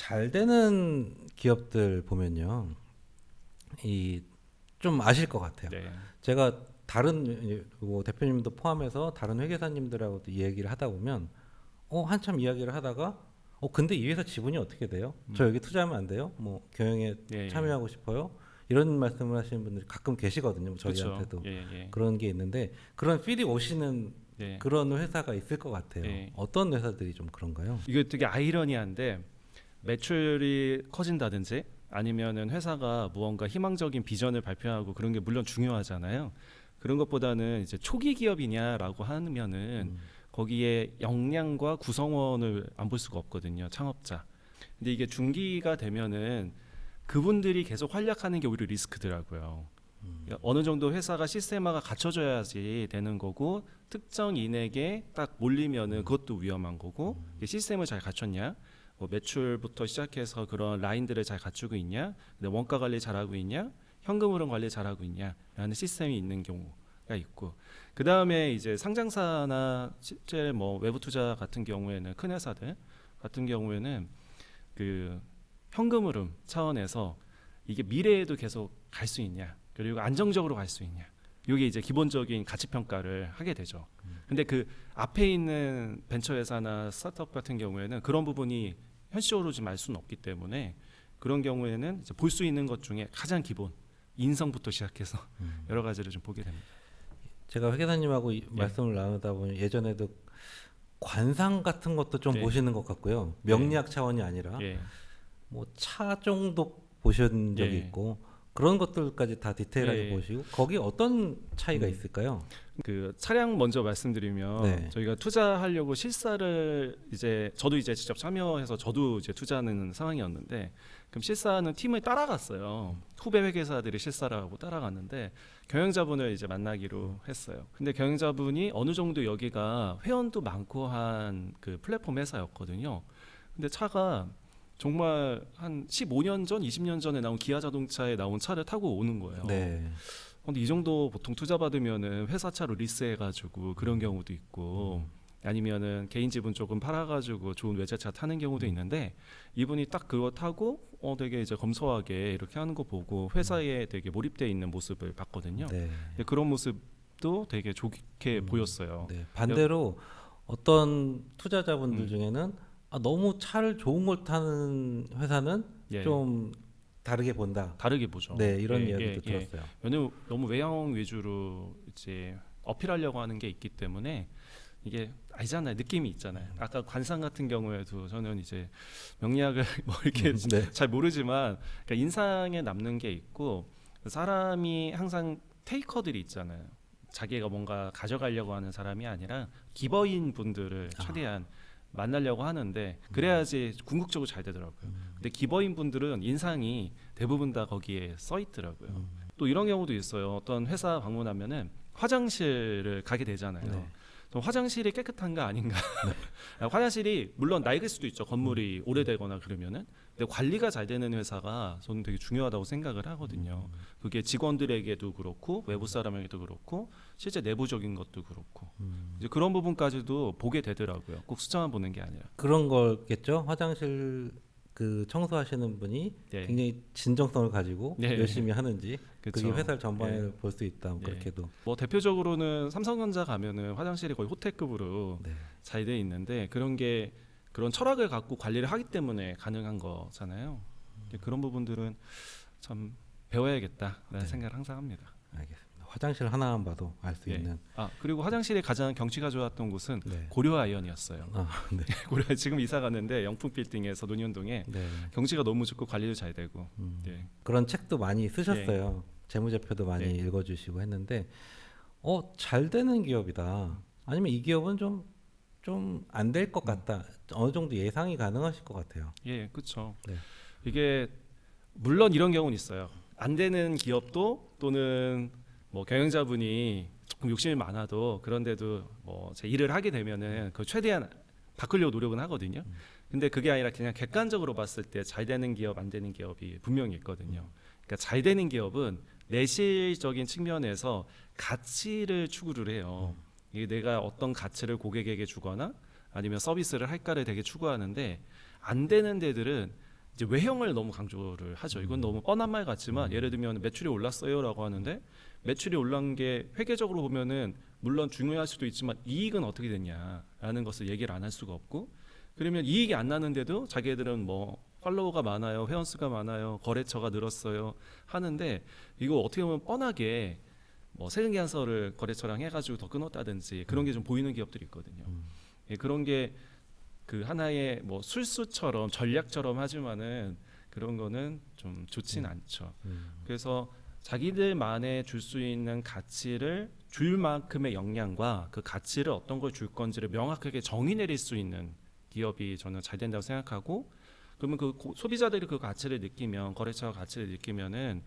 잘 되는 기업들 보면요, 이 좀 아실 것 같아요. 네. 제가 다른 뭐 대표님도 포함해서 다른 회계사님들하고도 이 얘기를 하다 보면 한참 이야기를 하다가 근데 이 회사 지분이 어떻게 돼요? 저 여기 투자하면 안 돼요? 뭐 경영에 예, 참여하고 싶어요? 이런 말씀을 하시는 분들이 가끔 계시거든요. 그렇죠. 저희한테도 예. 그런 게 있는데 그런 필이 오시는 예. 그런 회사가 있을 것 같아요. 예. 어떤 회사들이 좀 그런가요? 이거 되게 아이러니한데 매출이 커진다든지 아니면은 회사가 무언가 희망적인 비전을 발표하고 그런 게 물론 중요하잖아요. 그런 것보다는 이제 초기 기업이냐라고 하면은 거기에 역량과 구성원을 안 볼 수가 없거든요. 창업자. 근데 이게 중기가 되면은 그분들이 계속 활약하는 게 오히려 리스크더라고요. 그러니까 어느 정도 회사가 시스템화가 갖춰져야지 되는 거고 특정 인에게 딱 몰리면은 그것도 위험한 거고 이게 시스템을 잘 갖췄냐, 뭐 매출부터 시작해서 그런 라인들을 잘 갖추고 있냐, 근데 원가 관리 잘하고 있냐, 현금 흐름 관리 잘하고 있냐라는 시스템이 있는 경우가 있고, 그 다음에 이제 상장사나 실제 뭐 외부 투자 같은 경우에는 큰 회사들 같은 경우에는 그 현금 흐름 차원에서 이게 미래에도 계속 갈 수 있냐, 그리고 안정적으로 갈 수 있냐, 이게 이제 기본적인 가치 평가를 하게 되죠. 근데 그 앞에 있는 벤처 회사나 스타트업 같은 경우에는 그런 부분이 현실적으로 지금 알 수는 없기 때문에 그런 경우에는 볼 수 있는 것 중에 가장 기본 인성부터 시작해서 여러 가지를 좀 보게 됩니다. 제가 회계사님하고 말씀을 나누다 보니 예전에도 관상 같은 것도 좀 네. 보시는 것 같고요. 명리학 차원이 아니라 예. 뭐 차 정도 보신 적이 예. 있고 그런 것들까지 다 디테일하게 예. 보시고 거기 어떤 차이가 있을까요? 그 차량 먼저 말씀드리면 네. 저희가 투자하려고 실사를 이제 저도 이제 직접 참여해서 저도 이제 투자하는 상황이었는데, 그럼 실사는 팀을 따라갔어요. 후배 회계사들이 실사를 하고 따라갔는데 경영자분을 이제 만나기로 했어요. 근데 경영자분이 어느 정도 여기가 회원도 많고 한 그 플랫폼 회사였거든요. 근데 차가 정말 한 15년 전, 20년 전에 나온 기아 자동차에 나온 차를 타고 오는 거예요. 네. 근데 이 정도 보통 투자 받으면은 회사 차로 리스해가지고 그런 경우도 있고, 아니면은 개인 지분 조금 팔아가지고 좋은 외제차 타는 경우도 있는데, 이분이 딱 그거 타고 되게 이제 검소하게 이렇게 하는 거 보고 회사에 되게 몰입돼 있는 모습을 봤거든요. 네. 근데 그런 모습도 되게 좋게 보였어요. 네. 반대로 어떤 투자자분들 중에는 너무 차를 좋은 걸 타는 회사는 예. 좀 다르게 본다. 다르게 보죠. 네, 이런 예, 이야기도 예, 예. 들었어요. 왜냐면 너무 외형 위주로 이제 어필하려고 하는 게 있기 때문에 이게 알잖아요. 느낌이 있잖아요. 아까 관상 같은 경우에도 저는 이제 명리학을 뭐 이렇게 네. 잘 모르지만 그러니까 인상에 남는 게 있고, 사람이 항상 테이커들이 있잖아요. 자기가 뭔가 가져가려고 하는 사람이 아니라 기버인 분들을 최대한 만나려고 하는데 그래야지 궁극적으로 잘 되더라고요. 근데 기버인 분들은 인상이 대부분 다 거기에 써 있더라고요. 또 이런 경우도 있어요. 어떤 회사 방문하면은 화장실을 가게 되잖아요. 네. 그럼 화장실이 깨끗한가 아닌가? 화장실이 물론 낡을 수도 있죠. 건물이 오래되거나 그러면은. 근데 관리가 잘 되는 회사가 저는 되게 중요하다고 생각을 하거든요. 그게 직원들에게도 그렇고 외부 사람에게도 그렇고 실제 내부적인 것도 그렇고 이제 그런 부분까지도 보게 되더라고요. 꼭 숫자만 보는 게 아니라. 그런 거겠죠. 화장실 그 청소하시는 분이 네. 굉장히 진정성을 가지고 네. 열심히 하는지 그쵸. 그게 회사를 전반에 네. 볼 수 있다. 네. 그렇게도. 뭐 대표적으로는 삼성전자 가면은 화장실이 거의 호텔급으로 네. 잘 돼 있는데 그런 철학을 갖고 관리를 하기 때문에 가능한 거잖아요. 그런 부분들은 참 배워야겠다라는 생각을 항상 합니다. 알겠습니다. 화장실 하나만 봐도 알 수 예. 있는. 그리고 화장실에 가장 경치가 좋았던 곳은 네. 고려아이언이었어요. 네. 고려 지금 이사 갔는데 영풍 빌딩에서 논현동에 네. 경치가 너무 좋고 관리도 잘 되고. 예. 그런 책도 많이 쓰셨어요. 재무제표도 많이 예. 읽어주시고 했는데, 잘 되는 기업이다. 아니면 이 기업은 좀 안 될 것 같다. 어느 정도 예상이 가능하실 것 같아요. 예, 그렇죠. 네. 이게 물론 이런 경우는 있어요. 안 되는 기업도 또는 뭐 경영자분이 조금 욕심이 많아도 그런데도 뭐 제 일을 하게 되면은 그 최대한 바꾸려고 노력은 하거든요. 근데 그게 아니라 그냥 객관적으로 봤을 때 잘 되는 기업, 안 되는 기업이 분명히 있거든요. 그러니까 잘 되는 기업은 내실적인 측면에서 가치를 추구를 해요. 이게 내가 어떤 가치를 고객에게 주거나 아니면 서비스를 할까를 되게 추구하는데, 안 되는 데들은 이제 외형을 너무 강조를 하죠. 이건 너무 뻔한 말 같지만 예를 들면 매출이 올랐어요라고 하는데 매출이 올란 게 회계적으로 보면은 물론 중요할 수도 있지만 이익은 어떻게 됐냐라는 것을 얘기를 안 할 수가 없고 그러면 이익이 안 나는데도 자기들은 뭐 팔로워가 많아요, 회원수가 많아요, 거래처가 늘었어요 하는데 이거 어떻게 보면 뻔하게 뭐 세금계산서를 거래처랑 해가지고 더 끊었다든지 그런 게 좀 보이는 기업들이 있거든요. 예, 그런 게 그 하나의 뭐 술수처럼 전략처럼 하지만은 그런 거는 좀 좋진 않죠. 그래서 자기들만의 줄 수 있는 가치를 줄 만큼의 역량과 그 가치를 어떤 걸 줄 건지를 명확하게 정의 내릴 수 있는 기업이 저는 잘 된다고 생각하고 그러면 그 소비자들이 그 가치를 느끼면 거래처가 가치를 느끼면은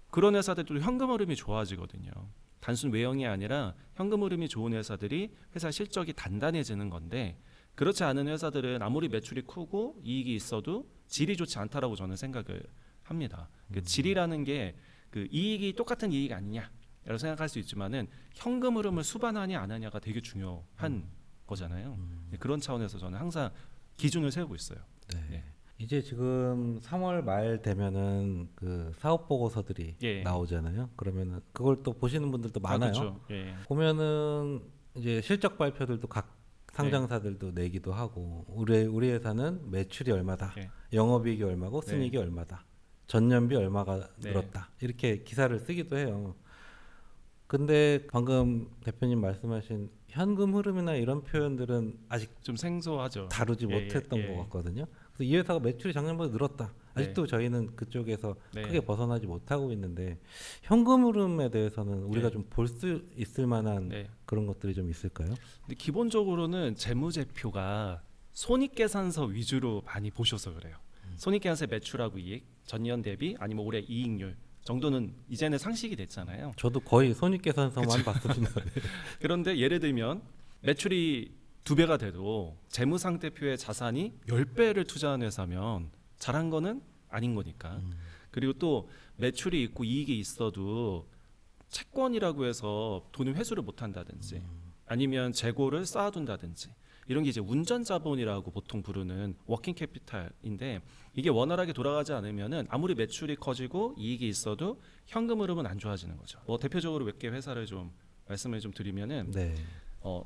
그런 회사들도 현금 흐름이 좋아지거든요. 단순 외형이 아니라 현금 흐름이 좋은 회사들이 회사 실적이 단단해지는 건데 그렇지 않은 회사들은 아무리 매출이 크고 이익이 있어도 질이 좋지 않다라고 저는 생각을 합니다. 그 질이라는 게 그 이익이 똑같은 이익 아니냐라고 생각할 수 있지만은 현금 흐름을 수반하냐 안 하냐가 되게 중요한 거잖아요. 그런 차원에서 저는 항상 기준을 세우고 있어요. 네. 네. 이제 지금 3월 말 되면은 그 사업 보고서들이 예. 나오잖아요. 그러면은 그걸 또 보시는 분들도 많아요. 그렇죠. 예. 보면은 이제 실적 발표들도 각 상장사들도 내기도 하고 우리 회사는 매출이 얼마다, 예. 영업이익이 얼마고 순이익이 얼마다, 전년비 얼마가 네. 늘었다 이렇게 기사를 쓰기도 해요. 근데 방금 대표님 말씀하신 현금 흐름이나 이런 표현들은 아직 좀 생소하죠. 다루지 예, 못했던 예, 것 예. 같거든요. 그래서 이 회사가 매출이 작년보다 늘었다. 아직도 저희는 그쪽에서 네. 크게 벗어나지 못하고 있는데 현금 흐름에 대해서는 우리가 네. 좀 볼 수 있을 만한 네. 그런 것들이 좀 있을까요? 근데 기본적으로는 재무제표가 손익계산서 위주로 많이 보셔서 그래요. 손익계산서의 매출하고 이익, 전년 대비 아니면 올해 이익률 정도는 이제는 상식이 됐잖아요. 저도 거의 손익계산서만 봤습니다. 그런데 예를 들면 매출이 2배가 돼도 재무상태표의 자산이 10배를 투자한 회사면 잘한 거는 아닌 거니까. 그리고 또 매출이 있고 이익이 있어도 채권이라고 해서 돈을 회수를 못 한다든지 아니면 재고를 쌓아둔다든지 이런 게 이제 운전자본이라고 보통 부르는 워킹 캐피탈인데 이게 원활하게 돌아가지 않으면은 아무리 매출이 커지고 이익이 있어도 현금 흐름은 안 좋아지는 거죠. 뭐 대표적으로 몇 개 회사를 좀 말씀을 좀 드리면은 네.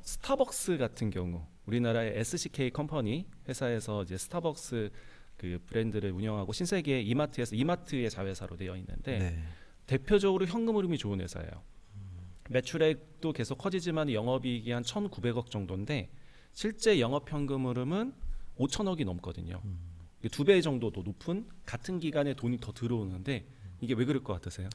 스타벅스 같은 경우 우리나라의 SCK 컴퍼니 회사에서 이제 스타벅스 그 브랜드를 운영하고 신세계 이마트에서 이마트의 자회사로 되어 있는데 네. 대표적으로 현금 흐름이 좋은 회사예요. 매출액도 계속 커지지만 영업이익이 한 1,900억 정도인데 실제 영업 현금 흐름은 5천억이 넘거든요. 2배 정도도 높은 같은 기간에 돈이 더 들어오는데 이게 왜 그럴 것 같으세요?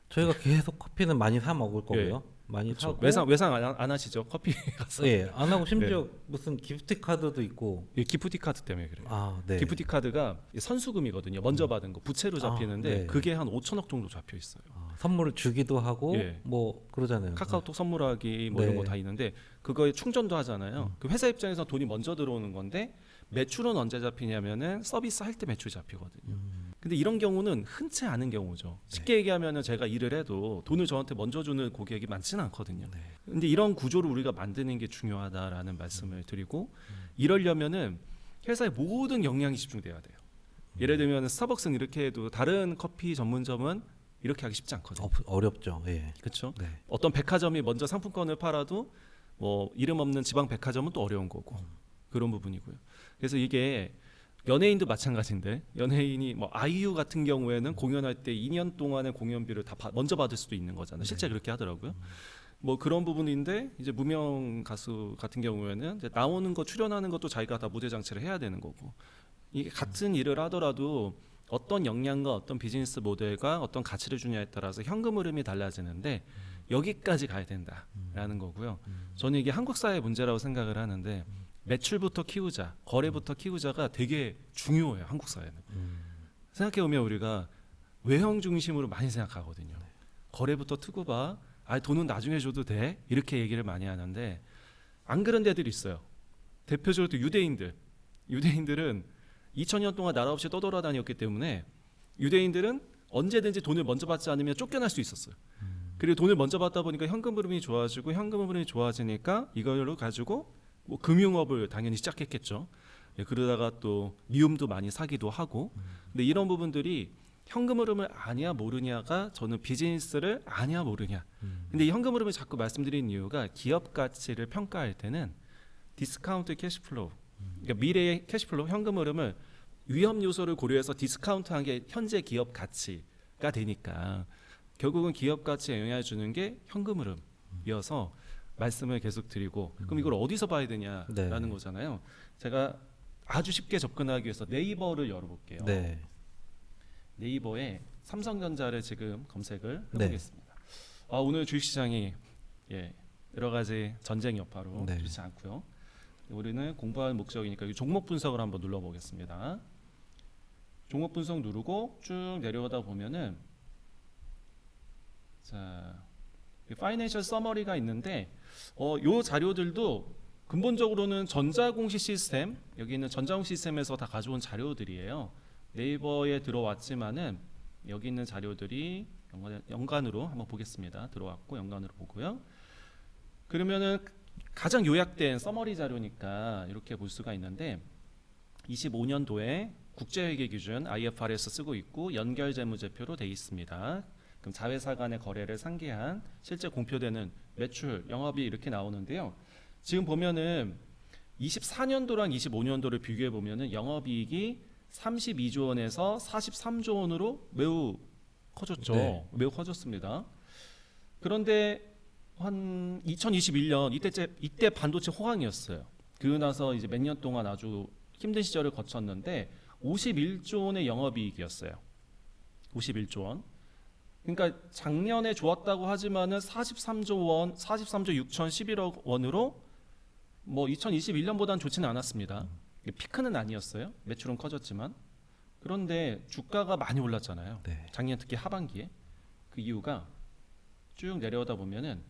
저희가 계속 커피는 많이 사 먹을 거고요. 많이 그렇죠. 사고 외상 안 하시죠? 커피 가서. 예, 안 하고 심지어 무슨 기프트 카드도 있고. 이 기프티 카드 때문에 그래요. 아, 네. 기프티 카드가 선수금이거든요. 먼저 받은 거 부채로 잡히는데 네. 그게 한 5천억 정도 잡혀 있어요. 선물을 주기도 하고 예. 뭐 그러잖아요. 카카오톡 선물하기 뭐 네. 이런 거 다 있는데 그거에 충전도 하잖아요. 그 회사 입장에서 돈이 먼저 들어오는 건데 매출은 언제 잡히냐면은 서비스 할 때 매출이 잡히거든요. 근데 이런 경우는 흔치 않은 경우죠. 쉽게 얘기하면은 제가 일을 해도 돈을 저한테 먼저 주는 고객이 많지는 않거든요. 근데 이런 구조를 우리가 만드는 게 중요하다라는 말씀을 드리고 이러려면은 회사의 모든 역량이 집중돼야 돼요. 예를 들면 스타벅스는 이렇게 해도 다른 커피 전문점은 이렇게 하기 쉽지 않거든요. 어렵죠. 예. 그렇죠? 네. 어떤 백화점이 먼저 상품권을 팔아도 뭐 이름 없는 지방 백화점은 또 어려운 거고 그런 부분이고요. 그래서 이게 연예인도 마찬가지인데 연예인이 뭐 아이유 같은 경우에는 공연할 때 2년 동안의 공연비를 다 먼저 받을 수도 있는 거잖아요. 실제 그렇게 하더라고요. 뭐 그런 부분인데 이제 무명 가수 같은 경우에는 이제 나오는 거 출연하는 것도 자기가 다 무대 장치를 해야 되는 거고 이게 같은 일을 하더라도 어떤 역량과 어떤 비즈니스 모델과 어떤 가치를 주냐에 따라서 현금 흐름이 달라지는데 여기까지 가야 된다라는 거고요. 저는 이게 한국 사회의 문제라고 생각을 하는데 매출부터 키우자, 거래부터 키우자가 되게 중요해요. 한국 사회는. 생각해 보면 우리가 외형 중심으로 많이 생각하거든요. 거래부터 트고 봐. 아, 돈은 나중에 줘도 돼. 이렇게 얘기를 많이 하는데 안 그런 데들이 있어요. 대표적으로 유대인들. 유대인들은 2000년 동안 나라 없이 떠돌아다녔기 때문에 유대인들은 언제든지 돈을 먼저 받지 않으면 쫓겨날 수 있었어요. 그리고 돈을 먼저 받다 보니까 현금 흐름이 좋아지고 현금 흐름이 좋아지니까 이걸로 가지고 뭐 금융업을 당연히 시작했겠죠. 예, 그러다가 또 미움도 많이 사기도 하고 근데 이런 부분들이 현금 흐름을 아냐 모르냐가 저는 비즈니스를 아냐 모르냐. 근데 이 현금 흐름을 자꾸 말씀드리는 이유가 기업 가치를 평가할 때는 디스카운트 캐시플로우, 그러니까 미래의 캐시플로우 현금 흐름을 위험 요소를 고려해서 디스카운트한 게 현재 기업 가치가 되니까 결국은 기업 가치에 영향을 주는 게 현금 흐름이어서 말씀을 계속 드리고 그럼 이걸 어디서 봐야 되냐라는 네. 거잖아요. 제가 아주 쉽게 접근하기 위해서 네이버를 열어볼게요. 네. 네이버에 삼성전자를 지금 검색을 네. 해보겠습니다. 오늘 주식시장이 여러 가지 전쟁 여파로 네. 좋지 않고요. 우리는 공부할 목적이니까 종목 분석을 한번 눌러보겠습니다. 종목 분석 누르고 쭉 내려오다 보면은 자 파이낸셜 서머리가 있는데 요 자료들도 근본적으로는 전자공시 시스템 여기 있는 전자공시 시스템에서 다 가져온 자료들이에요. 네이버에 들어왔지만은 여기 있는 자료들이 연간으로 한번 보겠습니다. 들어왔고 연간으로 보고요. 그러면은 가장 요약된 서머리 자료니까 이렇게 볼 수가 있는데 25년도에 국제회계 기준 IFRS 쓰고 있고 연결 재무제표로 돼 있습니다. 그럼 자회사 간의 거래를 상기한 실제 공표되는 매출, 영업이 이렇게 나오는데요. 지금 보면은 24년도랑 25년도를 비교해 보면은 영업이익이 32조 원에서 43조 원으로 매우 커졌죠. 네. 매우 커졌습니다. 그런데 한 2021년 이때 반도체 호황이었어요. 그러고 나서 이제 몇 년 동안 아주 힘든 시절을 거쳤는데 51조 원의 영업이익이었어요. 51조 원. 그러니까 작년에 좋았다고 하지만은 43조 원, 43조 6,011억 원으로 뭐 2021년보다는 좋지는 않았습니다. 피크는 아니었어요. 매출은 커졌지만. 그런데 주가가 많이 올랐잖아요. 네. 작년 특히 하반기에. 그 이유가 쭉 내려오다 보면은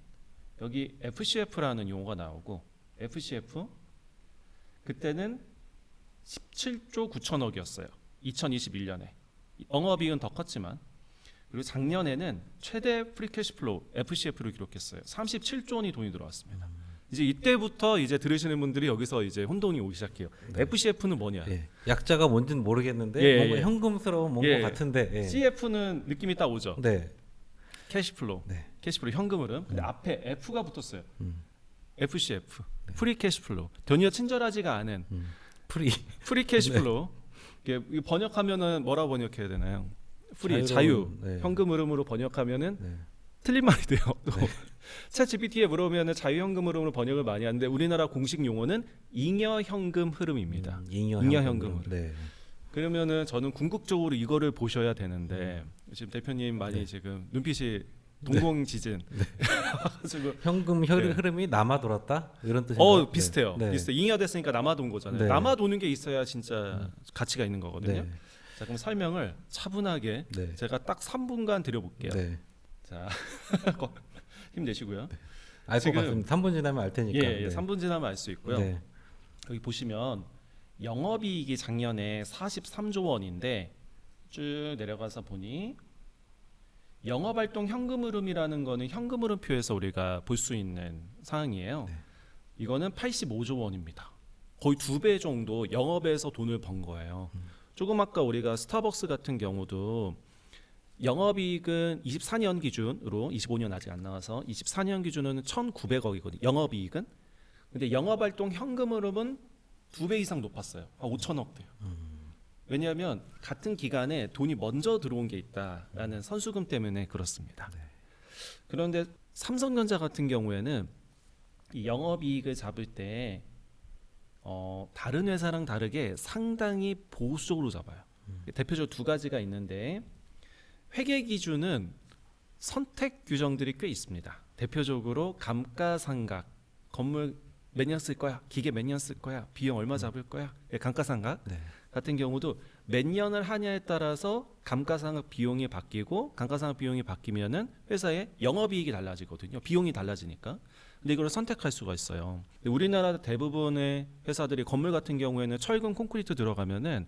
여기 FCF라는 용어가 나오고 FCF 그때는 17조 9천억이었어요. 2021년에. 영업이익은 더 컸지만 그리고 작년에는 최대 프리캐시플로우 FCF를 기록했어요. 37조 원이 돈이 들어왔습니다. 이제 이때부터 이제 들으시는 분들이 여기서 이제 혼동이 오기 시작해요. 네. FCF는 뭐냐? 예. 약자가 뭔지는 모르겠는데 예, 뭔가 예. 현금스러운 뭔가 예. 같은데. 예. CF는 느낌이 딱 오죠. 네. 캐시플로우, 네. 캐시플로우 현금 흐름. 근데 앞에 F가 붙었어요. 음. FCF, 프리 캐시플로우. 전혀 친절하지가 않은 프리. 프리 캐시플로우. 이게 번역하면은 뭐라 번역해야 되나요? 프리 자유, 자유로운, 네. 현금 흐름으로 번역하면은 네. 틀린 말이 돼요. 또 챗 GPT에 물어보면은 자유 현금 흐름으로 번역을 많이 하는데 우리나라 공식 용어는 잉여 현금 흐름입니다. 잉여 잉여 현금. 현금. 네. 그러면은 저는 궁극적으로 이거를 보셔야 되는데 지금 대표님 많이 네. 지금 눈빛이 동공지진. 가지고 현금 네. 흐름이 남아 돌았다 이런 뜻인가요? 비슷해요. 네. 비슷해. 잉여됐으니까 남아돈 거잖아요. 네. 남아도는 게 있어야 진짜 가치가 있는 거거든요. 네. 자, 그럼 설명을 차분하게 네. 제가 딱 3분간 드려볼게요. 네. 자, 힘내시고요. 알 것 지금- 같습니다. 3분 지나면 알 테니까. 예, 3분 지나면 알 수 있고요. 네. 여기 보시면 영업이익이 작년에 43조 원인데 쭉 내려가서 보니 영업활동 현금 흐름이라는 거는 현금 흐름표에서 우리가 볼 수 있는 사항이에요. 네. 이거는 85조 원입니다. 거의 2배 정도 영업에서 돈을 번 거예요. 조금 아까 우리가 스타벅스 같은 경우도 영업이익은 24년 기준으로 25년 아직 안 나와서 24년 기준으로는 1,900억이거든요. 영업이익은. 근데 영업활동 현금 흐름은 2배 이상 높았어요. 한 5천억 돼요. 왜냐하면 같은 기간에 돈이 먼저 들어온 게 있다라는 선수금 때문에 그렇습니다. 그런데 삼성전자 같은 경우에는 이 영업이익을 잡을 때 다른 회사랑 다르게 상당히 보수적으로 잡아요. 대표적으로 두 가지가 있는데 회계 기준은 선택 규정들이 꽤 있습니다. 대표적으로 감가상각, 건물 몇 년 쓸 거야, 기계 몇 년 쓸 거야, 비용 얼마 잡을 거야, 감가상각 네. 같은 경우도 몇 년을 하냐에 따라서 감가상각 비용이 바뀌고 감가상각 비용이 바뀌면은 회사의 영업이익이 달라지거든요. 비용이 달라지니까. 근데 이걸 선택할 수가 있어요. 근데 우리나라 대부분의 회사들이 건물 같은 경우에는 철근 콘크리트 들어가면은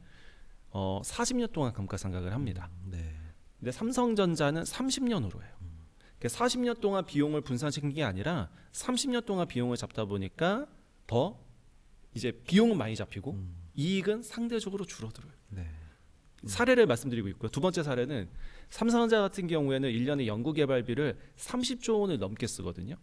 40년 동안 감가상각을 합니다. 네. 근데 삼성전자는 30년으로 해요. 그러니까 40년 동안 비용을 분산시킨 게 아니라 30년 동안 비용을 잡다 보니까 더 이제 비용은 많이 잡히고 이익은 상대적으로 줄어들어요. 네. 사례를 말씀드리고 있고요. 두 번째 사례는 삼성전자 같은 경우에는 1년에 연구개발비를 30조 원을 넘게 쓰거든요.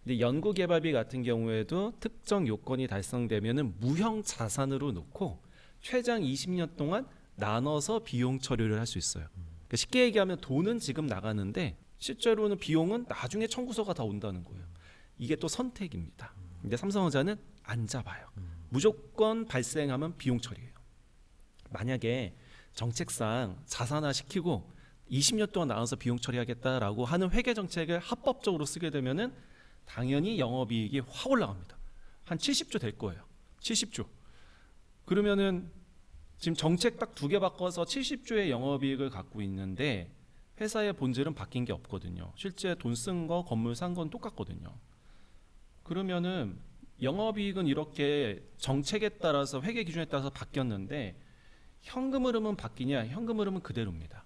근데 연구개발비 같은 경우에도 특정 요건이 달성되면은 무형 자산으로 놓고 최장 20년 동안 나눠서 비용 처리를 할 수 있어요. 그러니까 쉽게 얘기하면 돈은 지금 나가는데 실제로는 비용은 나중에 청구서가 다 온다는 거예요. 이게 또 선택입니다. 근데 삼성전자는 안 잡아요. 무조건 발생하면 비용 처리예요. 만약에 정책상 자산화 시키고 20년 동안 나눠서 비용 처리하겠다라고 하는 회계 정책을 합법적으로 쓰게 되면은 당연히 영업이익이 확 올라갑니다. 한 70조 될 거예요. 70조. 그러면은 지금 정책 딱 2개 바꿔서 70조의 영업이익을 갖고 있는데 회사의 본질은 바뀐 게 없거든요. 실제 돈 쓴 거, 건물 산 건 똑같거든요. 그러면은 영업이익은 이렇게 정책에 따라서 회계 기준에 따라서 바뀌었는데 현금 흐름은 바뀌냐? 현금 흐름은 그대로입니다.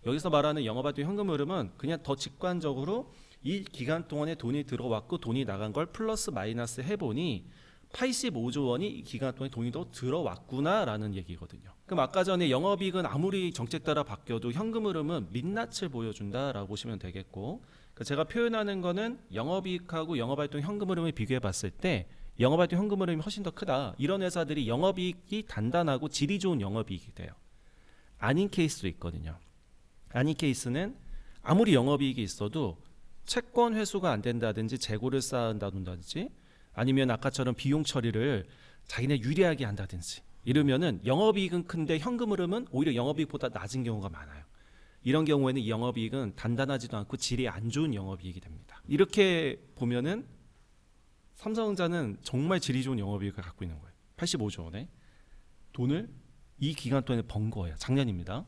여기서 말하는 영업활동 현금 흐름은 그냥 더 직관적으로 이 기간 동안에 돈이 들어왔고 돈이 나간 걸 플러스 마이너스 해보니 85조 원이 이 기간 동안에 돈이 더 들어왔구나라는 얘기거든요. 그럼 아까 전에 영업이익은 아무리 정책 따라 바뀌어도 현금 흐름은 민낯을 보여준다라고 보시면 되겠고, 그러니까 제가 표현하는 거는 영업이익하고 영업활동 현금 흐름을 비교해 봤을 때 영업활동 현금 흐름이 훨씬 더 크다. 이런 회사들이 영업이익이 단단하고 질이 좋은 영업이익이 돼요. 아닌 케이스도 있거든요. 아닌 케이스는 아무리 영업이익이 있어도 채권 회수가 안 된다든지 재고를 쌓는다든지 아니면 아까처럼 비용 처리를 자기네 유리하게 한다든지 이러면은 영업이익은 큰데 현금 흐름은 오히려 영업이익보다 낮은 경우가 많아요. 이런 경우에는 이 영업이익은 단단하지도 않고 질이 안 좋은 영업이익이 됩니다. 이렇게 보면은 삼성전자는 정말 질이 좋은 영업이익을 갖고 있는 거예요. 85조 원의 돈을 이 기간 동안에 번 거예요. 작년입니다.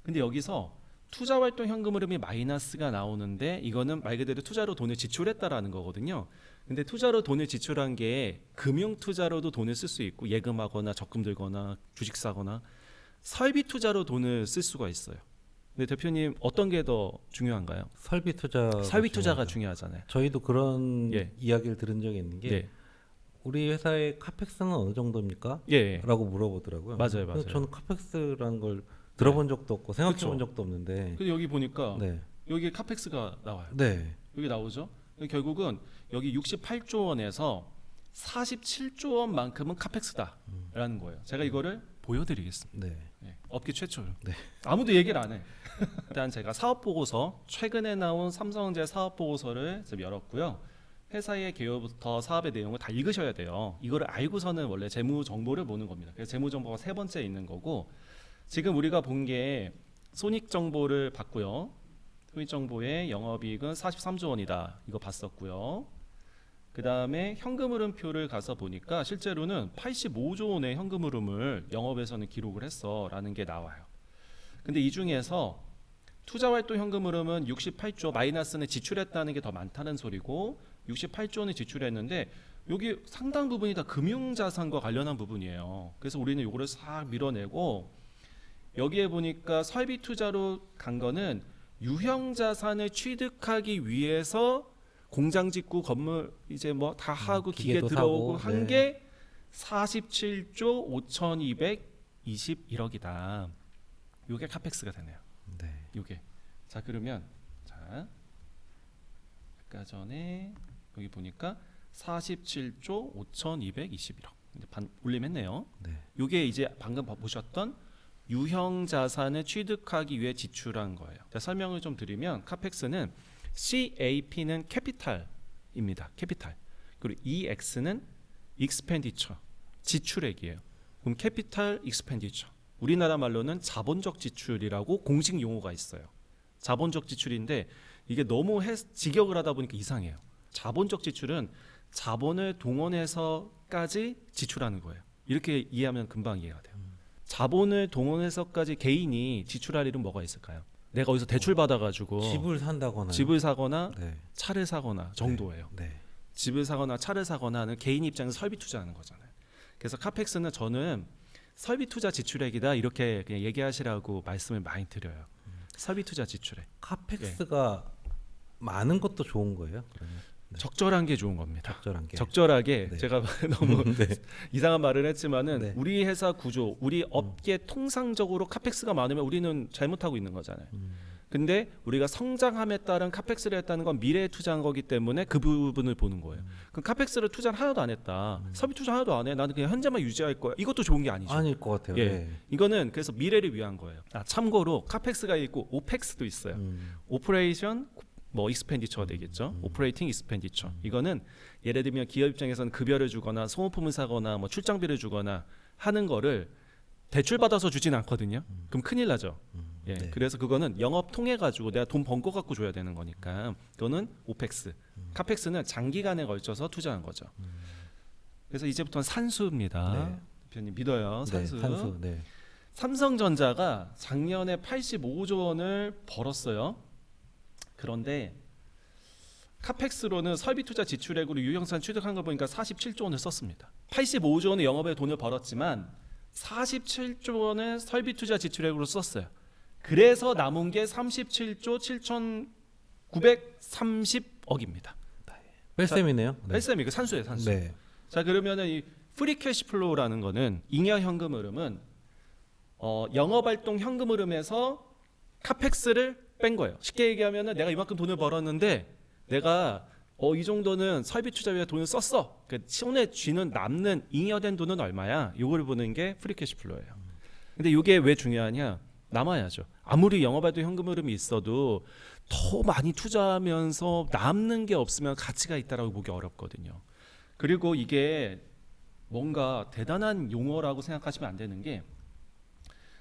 근데 여기서 투자활동 현금 흐름이 마이너스가 나오는데 이거는 말 그대로 투자로 돈을 지출했다라는 거거든요. 근데 투자로 돈을 지출한 게 금융 투자로도 돈을 쓸 수 있고 예금하거나 적금 들거나 주식 사거나 설비 투자로 돈을 쓸 수가 있어요. 근데 대표님 어떤 게 더 중요한가요? 설비 투자. 설비 투자가 중요하잖아요. 저희도 그런 예. 이야기를 들은 적이 있는 게 예. 우리 회사의 카펙스는 어느 정도입니까? 예. 라고 물어보더라고요. 맞아요, 그래서 맞아요. 저는 카펙스라는 걸 들어본 적도 없고 생각해 본 그쵸. 적도 없는데. 근데 여기 보니까 네. 여기 카펙스가 나와요. 네. 여기 나오죠. 결국은 여기 68조 원에서 47조 원만큼은 카펙스다라는 거예요. 제가 이거를 보여드리겠습니다. 네. 네, 업계 최초로. 네. 아무도 얘기를 안 해. 일단 제가 사업 보고서 최근에 나온 삼성전자 사업 보고서를 지금 열었고요. 회사의 개요부터 사업의 내용을 다 읽으셔야 돼요. 이거를 알고서는 원래 재무 정보를 보는 겁니다. 그래서 재무 정보가 세 번째 있는 거고 지금 우리가 본 게 손익 정보를 봤고요. 손익 정보의 영업이익은 43조 원이다. 이거 봤었고요. 그 다음에 현금 흐름표를 가서 보니까 실제로는 85조 원의 현금 흐름을 영업에서는 기록을 했어라는 게 나와요. 근데 이 중에서 투자활동 현금 흐름은 68조 마이너스는 지출했다는 게 더 많다는 소리고 68조 원을 지출했는데 여기 상당 부분이 다 금융자산과 관련한 부분이에요. 그래서 우리는 이거를 싹 밀어내고 여기에 보니까 설비 투자로 간 거는 유형 자산을 취득하기 위해서 공장 짓고 건물 이제 뭐 다 하고 기계 기계도 들어오고 사고, 한 게 47조 5,221억이다. 요게 카펙스가 되네요. 네. 요게. 자, 그러면 자. 아까 전에 여기 보니까 47조 5,221억. 이제 반 올림했네요. 네. 요게 이제 방금 보셨던 유형 자산을 취득하기 위해 지출한 거예요. 자, 설명을 좀 드리면 카펙스는 CAP는 캐피탈입니다. 캐피탈. 그리고 EX는 expenditure, 지출액이에요. 그럼 캐피탈 익스펜디처. 우리나라 말로는 자본적 지출이라고 공식 용어가 있어요. 자본적 지출인데 이게 너무 직역을 하다 보니까 이상해요. 자본적 지출은 자본을 동원해서까지 지출하는 거예요. 이렇게 이해하면 금방 이해가 돼요. 자본을 동원해서까지 개인이 지출할 일은 뭐가 있을까요? 내가 어디서 대출 받아가지고 집을 산다거나. 집을 사거나 네. 차를 사거나 정도예요. 네. 집을 사거나 차를 사거나 하는 개인 입장에서 설비 투자하는 거잖아요. 그래서 카펙스는 저는 설비 투자 지출액이다 이렇게 그냥 얘기하시라고 말씀을 많이 드려요. 설비 투자 지출액. 카펙스가 많은 것도 좋은 거예요. 그러면? 적절한 게 좋은 겁니다. 적절한 게. 적절하게 네. 제가 너무 네. 이상한 말을 했지만은 네. 우리 회사 구조, 우리 업계 통상적으로 카펙스가 많으면 우리는 잘못하고 있는 거잖아요. 근데 우리가 성장함에 따른 카펙스를 했다는 건 미래에 투자한 거기 때문에 그 부분을 보는 거예요. 그럼 카펙스를 투자를 하나도 안 했다. 설비 투자 하나도 안 해. 나는 그냥 현재만 유지할 거야. 이것도 좋은 게 아니죠. 아닐 것 같아요. 예. 네. 이거는 그래서 미래를 위한 거예요. 참고로 카펙스가 있고 오펙스도 있어요. 오퍼레이션 뭐 익스펜디처가 되겠죠. 오퍼레이팅 익스펜디처. 이거는 예를 들면 기업 입장에서는 급여를 주거나 소모품을 사거나 뭐 출장비를 주거나 하는 거를 대출 받아서 주진 않거든요. 그럼 큰일 나죠. 예. 네. 그래서 그거는 영업 통해 가지고 내가 돈 번 거 갖고 줘야 되는 거니까 그거는 오펙스. 카펙스는 장기간에 걸쳐서 투자한 거죠. 그래서 이제부터는 산수입니다. 네. 대표님 믿어요. 산수. 네. 산수. 네. 삼성전자가 작년에 85조 원을 벌었어요. 그런데 카펙스로는 설비 투자 지출액으로 유형산 취득한 거 보니까 47조 원을 썼습니다. 85조 원의 영업에 돈을 벌었지만 47조 원을 설비 투자 지출액으로 썼어요. 그래서 남은 게 37조 7,930억입니다. 뺄셈이네요. 네. 뺄셈이 그 산수예요, 산수. 네. 자, 그러면은 이 프리 캐시플로우라는 거는 잉여 현금 흐름은 영업 활동 현금 흐름에서 카펙스를 뺀 거예요. 쉽게 얘기하면은 내가 이만큼 돈을 벌었는데 내가 이 정도는 설비 투자 위에 돈을 썼어. 그 손에 쥐는 남는 잉여된 돈은 얼마야? 요거를 보는 게 프리 캐시플로우예요. 근데 이게 왜 중요하냐? 남아야죠. 아무리 영업활동 현금 흐름이 있어도 더 많이 투자하면서 남는 게 없으면 가치가 있다라고 보기 어렵거든요. 그리고 이게 뭔가 대단한 용어라고 생각하시면 안 되는 게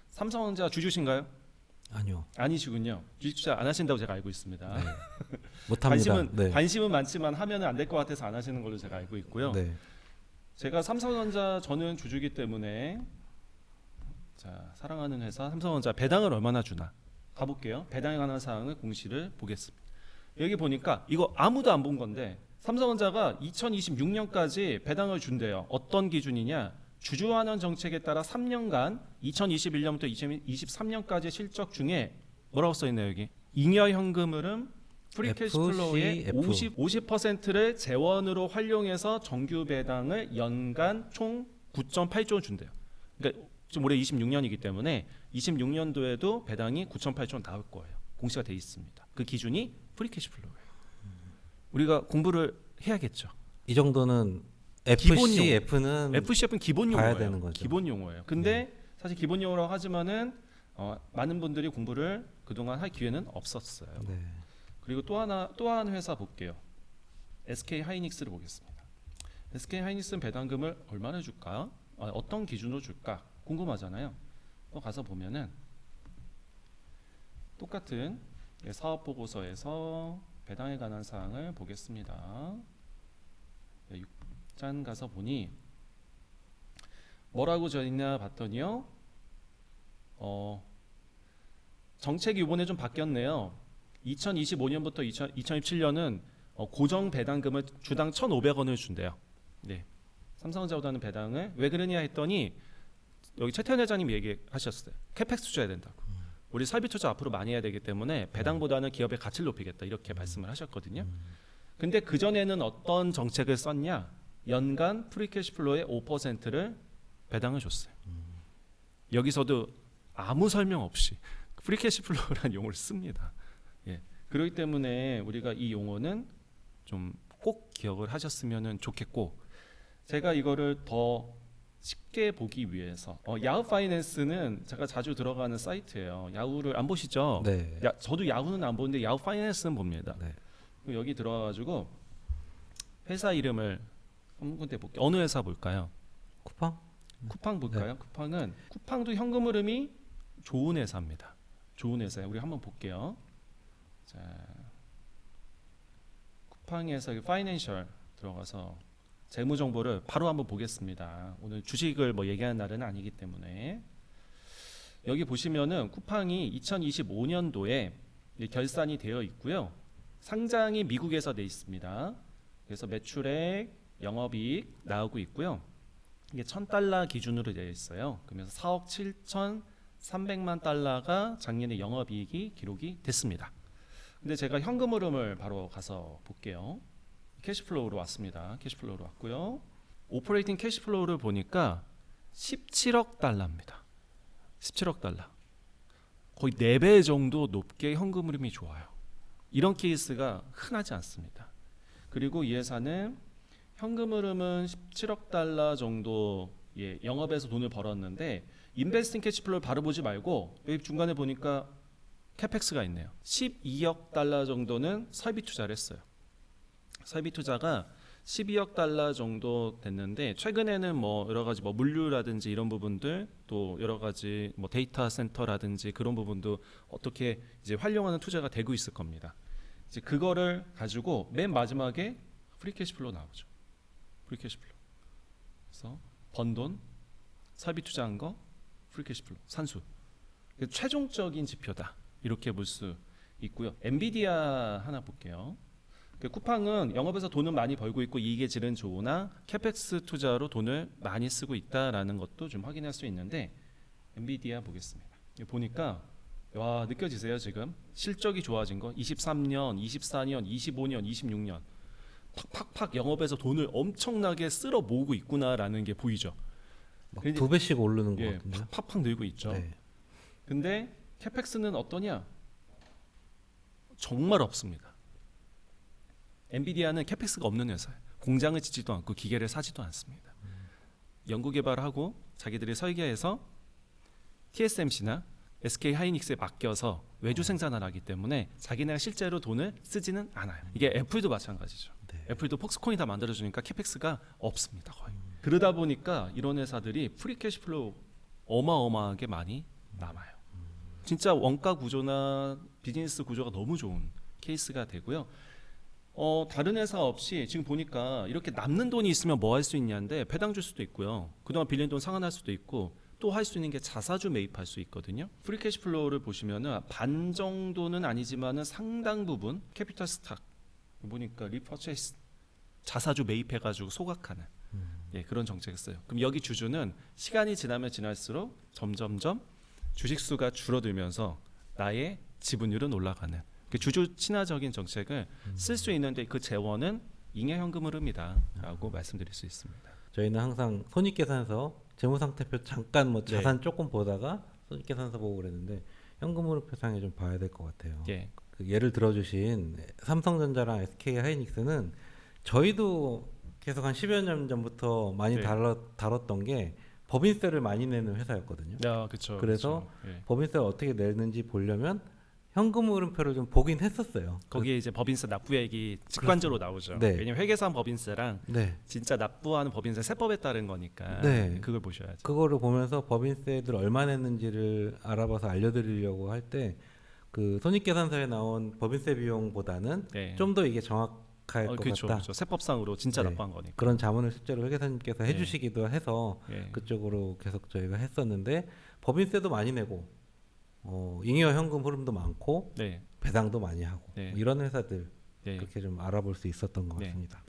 삼성전자 주주신가요? 아니요. 아니시군요. 주식 투자 안 하신다고 제가 알고 있습니다. 네. 못합니다. 관심은 많지만 하면은 안 될 것 같아서 안 하시는 걸로 제가 알고 있고요. 네. 제가 삼성전자 저는 주주기 때문에 자 사랑하는 회사 삼성전자 배당을 얼마나 주나 가볼게요. 배당에 관한 사항을 공시를 보겠습니다. 여기 보니까 이거 아무도 안 본 건데 삼성전자가 2026년까지 배당을 준대요. 어떤 기준이냐? 주주환원 정책에 따라 3년간 2021년부터 2023년까지 실적 중에 뭐라고 써 있나요 여기? 잉여 현금 흐름 프리 캐시플로우의 FCF. 50%를 재원으로 활용해서 정규 배당을 연간 총 9.8조 원 준대요. 그러니까 지금 올해 26년이기 때문에 26년도에도 배당이 9.8조 원 나올 거예요. 공시가 돼 있습니다. 그 기준이 프리 캐시플로우예요. 우리가 공부를 해야겠죠. 이 정도는 기본 용어. FCF는 FCF는 기본 봐야 용어예요. 되는 거죠. 기본 용어예요. 근데 사실 기본 용어라고 하지만은 많은 분들이 공부를 그동안 할 기회는 없었어요. 네. 그리고 또 한 회사 볼게요. SK 하이닉스를 보겠습니다. SK 하이닉스는 배당금을 얼마나 줄까? 어떤 기준으로 줄까? 궁금하잖아요. 또 가서 보면은 똑같은 사업 보고서에서 배당에 관한 사항을 보겠습니다. 6장 가서 보니 뭐라고 져 있냐 봤더니요. 정책이 이번에 좀 바뀌었네요. 2025년부터 2027년은 고정 배당금을 주당 1,500원을 준대요. 네. 삼성전자보다는 배당을 왜 그러냐 했더니 여기 최태현 회장님이 얘기하셨어요. 캐펙스 투자해야 된다고. 우리 설비 투자 앞으로 많이 해야 되기 때문에 배당보다는 기업의 가치를 높이겠다 이렇게 말씀을 하셨거든요. 근데 그 전에는 어떤 정책을 썼냐? 연간 프리 캐시플로우의 5%를 배당을 줬어요. 여기서도 아무 설명 없이 프리 캐시플로우라는 용어를 씁니다. 예. 그렇기 때문에 우리가 이 용어는 좀 꼭 기억을 하셨으면 좋겠고 제가 이거를 더 쉽게 보기 위해서 야후 파이낸스는 제가 자주 들어가는 사이트예요. 야후를 안 보시죠? 네. 저도 야후는 안 보는데 야후 파이낸스는 봅니다. 네. 여기 들어가가지고 회사 이름을 한 군데 볼게요. 어느 회사 볼까요? 쿠팡? 쿠팡 볼까요? 쿠팡도 현금 흐름이 좋은 회사입니다. 좋은 회사예요. 우리 한번 볼게요. 자, 쿠팡에서 파이낸셜 들어가서 재무 정보를 바로 한번 보겠습니다. 오늘 주식을 뭐 얘기하는 날은 아니기 때문에 여기 보시면은 쿠팡이 2025년도에 결산이 되어 있고요. 상장이 미국에서 돼 있습니다. 그래서 매출액, 영업이익 나오고 있고요. 이게 $1,000 기준으로 되어 있어요. 그러면서 4억 7,300만 달러가 작년에 영업이익이 기록이 됐습니다. 근데 제가 현금 흐름을 바로 가서 볼게요. 캐시플로우로 왔습니다. 캐시플로우로 왔고요. 오퍼레이팅 캐시플로우를 보니까 17억 달러입니다. 17억 달러. 거의 4배 정도 높게 현금 흐름이 좋아요. 이런 케이스가 흔하지 않습니다. 그리고 이 회사는 현금 흐름은 17억 달러 정도 영업에서 돈을 벌었는데 인베스팅 캐시플로우를 바로 보지 말고 여기 중간에 보니까 캐펙스가 있네요. 12억 달러 정도는 설비 투자를 했어요. 설비 투자가 12억 달러 정도 됐는데 최근에는 뭐 여러 가지 뭐 물류라든지 이런 부분들 또 여러 가지 뭐 데이터 센터라든지 그런 부분도 어떻게 이제 활용하는 투자가 되고 있을 겁니다. 이제 그거를 가지고 맨 마지막에 프리 캐시플로우 나오죠. 프리 캐시플로우. 그래서 번 돈, 설비 투자한 거, 프리 캐시플로우, 산수. 최종적인 지표다. 이렇게 볼 수 있고요. 엔비디아 하나 볼게요. 쿠팡은 영업에서 돈은 많이 벌고 있고 이익의 질은 좋으나 캐펙스 투자로 돈을 많이 쓰고 있다라는 것도 좀 확인할 수 있는데 엔비디아 보겠습니다. 보니까 와 느껴지세요 지금 실적이 좋아진 거 23년, 24년, 25년, 26년 팍팍팍 영업에서 돈을 엄청나게 쓸어 모으고 있구나라는 게 보이죠. 막 2배씩 오르는 것 예, 같은데요. 팍팍 늘고 있죠. 네. 근데 캐펙스는 어떠냐? 정말 없습니다. 엔비디아는 캐펙스가 없는 회사예요. 공장을 짓지도 않고 기계를 사지도 않습니다. 연구개발하고 자기들이 설계해서 TSMC나 SK 하이닉스에 맡겨서 외주 생산을 하기 때문에 자기네가 실제로 돈을 쓰지는 않아요. 이게 애플도 마찬가지죠. 네. 애플도 폭스콘이 다 만들어주니까 캐펙스가 없습니다 거의. 그러다 보니까 이런 회사들이 프리 캐시플로우 어마어마하게 많이 남아요. 진짜 원가 구조나 비즈니스 구조가 너무 좋은 케이스가 되고요. 다른 회사 없이 지금 보니까 이렇게 남는 돈이 있으면 뭐 할 수 있냐인데 배당 줄 수도 있고요. 그동안 빌린 돈 상환할 수도 있고 또 할 수 있는 게 자사주 매입할 수 있거든요. 프리 캐시플로우를 보시면은 반 정도는 아니지만은 상당 부분 캐피털 스탁 보니까 리퍼체이스 자사주 매입해가지고 소각하는 그런 정책을 써요. 그럼 여기 주주는 시간이 지나면 지날수록 점점점 주식 수가 줄어들면서 나의 지분율은 올라가는 주주 친화적인 정책을 쓸 수 있는데 그 재원은 잉여 현금 흐름이다라고 말씀드릴 수 있습니다. 저희는 항상 손익계산서 재무상태표 잠깐 뭐 네. 자산 조금 보다가 손익계산서 보고 그랬는데 현금 흐름표상에 좀 봐야 될 것 같아요. 예. 그 예를 들어주신 삼성전자랑 SK 하이닉스는 저희도 계속 한 10여 년 전부터 많이 네. 다뤘던 게 법인세를 많이 내는 회사였거든요. 그렇죠. 그래서 예. 법인세를 어떻게 내는지 보려면 현금 흐름표를 좀 보긴 했었어요. 거기에 이제 법인세 납부액이 직관적으로 나오죠. 네. 왜냐면 회계사한 법인세랑 네. 진짜 납부하는 법인세 세법에 따른 거니까 네. 그걸 보셔야죠. 그거를 보면서 법인세들 얼마 냈는지를 알아봐서 알려드리려고 할 때 그 손익계산서에 나온 법인세 비용보다는 네. 좀 더 이게 정확할 것 그렇죠, 같다. 그렇죠. 세법상으로 진짜 네. 납부한 거니까. 그런 자문을 실제로 회계사님께서 해주시기도 해서 예. 그쪽으로 계속 저희가 했었는데 법인세도 많이 내고 잉여 현금 흐름도 많고 네. 배당도 많이 하고 네. 뭐 이런 회사들 네. 그렇게 좀 알아볼 수 있었던 것 네. 같습니다.